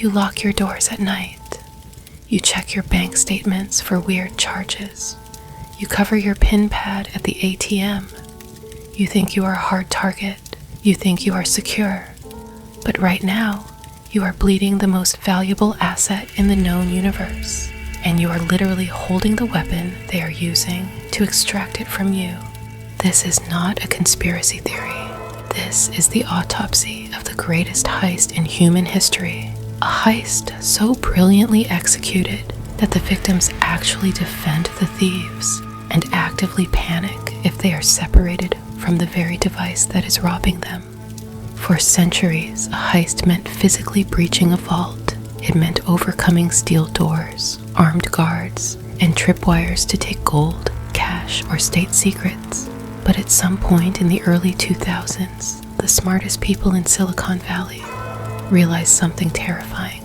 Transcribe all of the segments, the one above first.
You lock your doors at night. You check your bank statements for weird charges. You cover your PIN pad at the ATM. You think you are a hard target. You think you are secure. But right now, you are bleeding the most valuable asset in the known universe, and you are literally holding the weapon they are using to extract it from you. This is not a conspiracy theory. This is the autopsy of the greatest heist in human history. A heist so brilliantly executed that the victims actually defend the thieves and actively panic if they are separated from the very device that is robbing them. For centuries, a heist meant physically breaching a vault. It meant overcoming steel doors, armed guards, and tripwires to take gold, cash, or state secrets. But at some point in the early 2000s, the smartest people in Silicon Valley realized something terrifying.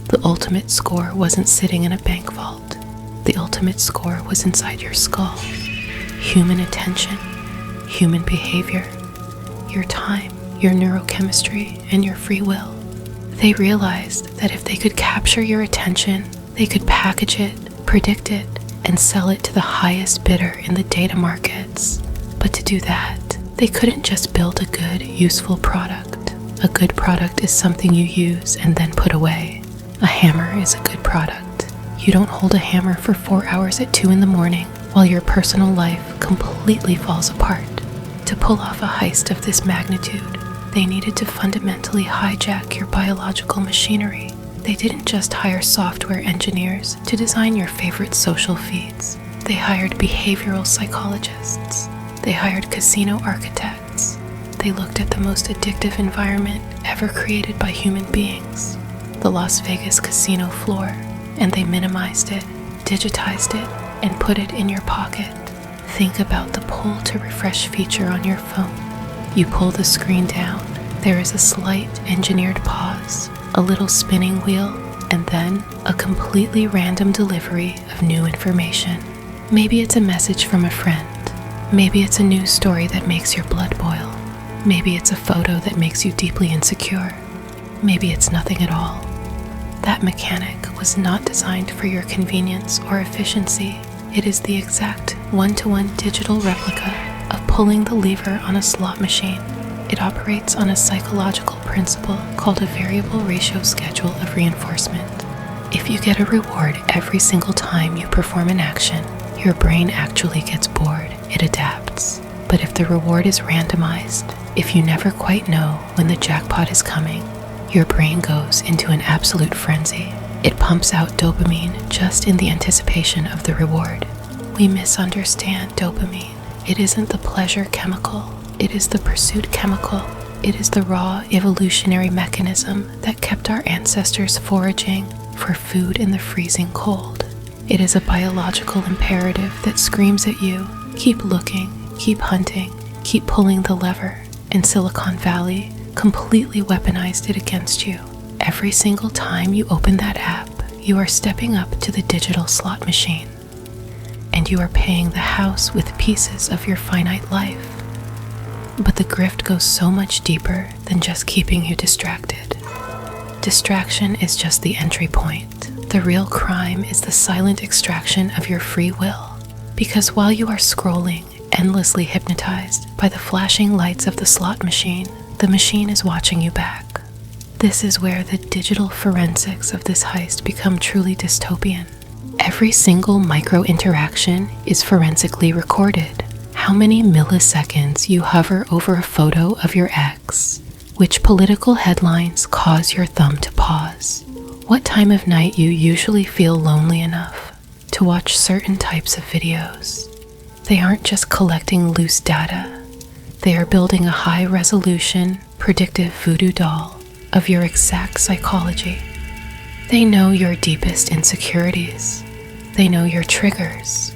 The ultimate score wasn't sitting in a bank vault. The ultimate score was inside your skull. Human attention, human behavior, your time, your neurochemistry, and your free will. They realized that if they could capture your attention, they could package it, predict it, and sell it to the highest bidder in the data markets. But to do that, they couldn't just build a good, useful product. A good product is something you use and then put away. A hammer is a good product. You don't hold a hammer for 4 hours at 2 in the morning while your personal life completely falls apart. To pull off a heist of this magnitude, they needed to fundamentally hijack your biological machinery. They didn't just hire software engineers to design your favorite social feeds. They hired behavioral psychologists. They hired casino architects. They looked at the most addictive environment ever created by human beings, the Las Vegas casino floor, and they minimized it, digitized it, and put it in your pocket. Think about the pull to refresh feature on your phone. You pull the screen down, there is a slight engineered pause, a little spinning wheel, and then a completely random delivery of new information. Maybe it's a message from a friend. Maybe it's a news story that makes your blood boil. Maybe it's a photo that makes you deeply insecure. Maybe it's nothing at all. That mechanic was not designed for your convenience or efficiency. It is the exact one-to-one digital replica of pulling the lever on a slot machine. It operates on a psychological principle called a variable ratio schedule of reinforcement. If you get a reward every single time you perform an action, your brain actually gets bored. It adapts. But if the reward is randomized, if you never quite know when the jackpot is coming, your brain goes into an absolute frenzy. It pumps out dopamine just in the anticipation of the reward. We misunderstand dopamine. It isn't the pleasure chemical. It is the pursuit chemical. It is the raw evolutionary mechanism that kept our ancestors foraging for food in the freezing cold. It is a biological imperative that screams at you, keep looking, keep hunting, keep pulling the lever. And Silicon Valley completely weaponized it against you. Every single time you open that app, you are stepping up to the digital slot machine. And you are paying the house with pieces of your finite life. But the grift goes so much deeper than just keeping you distracted. Distraction is just the entry point. The real crime is the silent extraction of your free will. Because while you are scrolling, endlessly hypnotized by the flashing lights of the slot machine, the machine is watching you back. This is where the digital forensics of this heist become truly dystopian. Every single micro-interaction is forensically recorded. How many milliseconds you hover over a photo of your ex, which political headlines cause your thumb to pause, what time of night you usually feel lonely enough to watch certain types of videos. They aren't just collecting loose data. They are building a high-resolution, predictive voodoo doll of your exact psychology. They know your deepest insecurities. They know your triggers.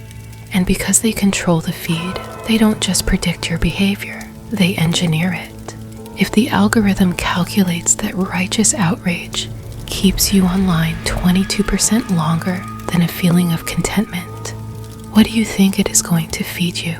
And because they control the feed, they don't just predict your behavior, they engineer it. If the algorithm calculates that righteous outrage keeps you online 22% longer than a feeling of contentment, what do you think it is going to feed you?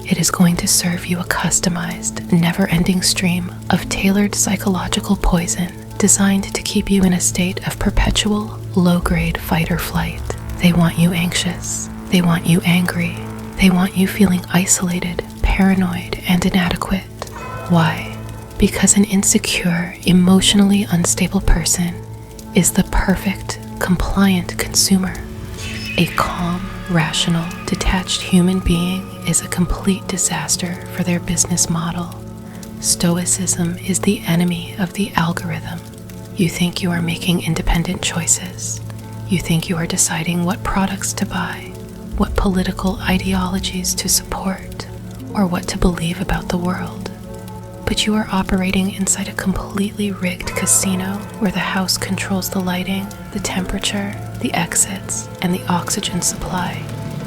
It is going to serve you a customized, never-ending stream of tailored psychological poison designed to keep you in a state of perpetual, low-grade fight or flight. They want you anxious. They want you angry. They want you feeling isolated, paranoid, and inadequate. Why? Because an insecure, emotionally unstable person is the perfect, compliant consumer. A calm, rational, detached human being is a complete disaster for their business model. Stoicism is the enemy of the algorithm. You think you are making independent choices. You think you are deciding what products to buy, what political ideologies to support, or what to believe about the world. But you are operating inside a completely rigged casino where the house controls the lighting, the temperature, the exits, and the oxygen supply.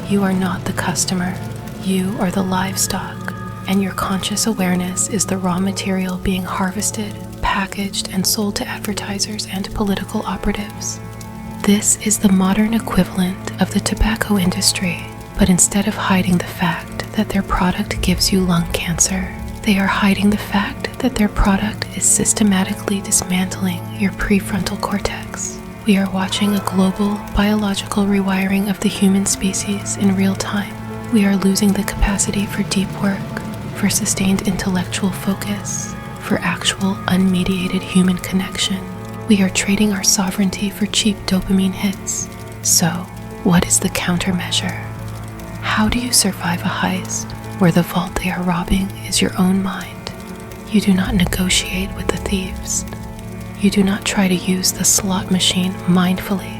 You are not the customer. You are the livestock, and your conscious awareness is the raw material being harvested, packaged, and sold to advertisers and political operatives. This is the modern equivalent of the tobacco industry, but instead of hiding the fact that their product gives you lung cancer, they are hiding the fact that their product is systematically dismantling your prefrontal cortex. We are watching a global biological rewiring of the human species in real time. We are losing the capacity for deep work, for sustained intellectual focus, for actual unmediated human connection. We are trading our sovereignty for cheap dopamine hits. So, what is the countermeasure? How do you survive a heist where the vault they are robbing is your own mind? You do not negotiate with the thieves. You do not try to use the slot machine mindfully.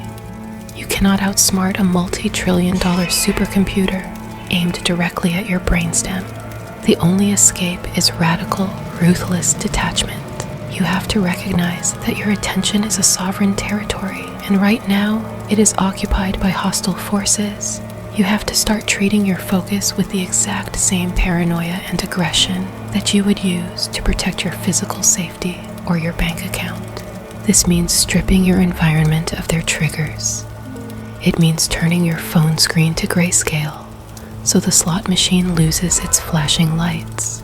You cannot outsmart a multi-trillion-dollar supercomputer aimed directly at your brainstem. The only escape is radical, ruthless detachment. You have to recognize that your attention is a sovereign territory, and right now it is occupied by hostile forces. You have to start treating your focus with the exact same paranoia and aggression that you would use to protect your physical safety or your bank account. This means stripping your environment of their triggers. It means turning your phone screen to grayscale so the slot machine loses its flashing lights.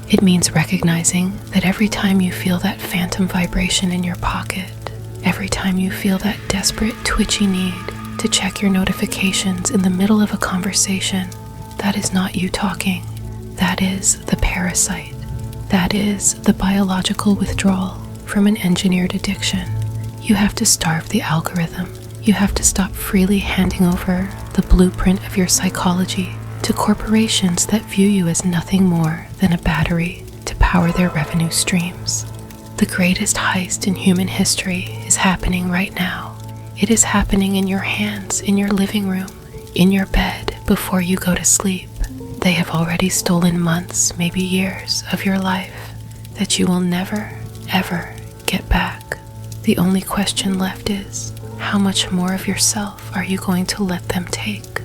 It means recognizing that every time you feel that phantom vibration in your pocket, every time you feel that desperate, twitchy need to check your notifications in the middle of a conversation, that is not you talking. That is the parasite. That is the biological withdrawal from an engineered addiction. You have to starve the algorithm. You have to stop freely handing over the blueprint of your psychology to corporations that view you as nothing more than a battery to power their revenue streams. The greatest heist in human history is happening right now. It is happening in your hands, in your living room, in your bed before you go to sleep. They have already stolen months, maybe years of your life that you will never, ever get back. The only question left is, how much more of yourself are you going to let them take?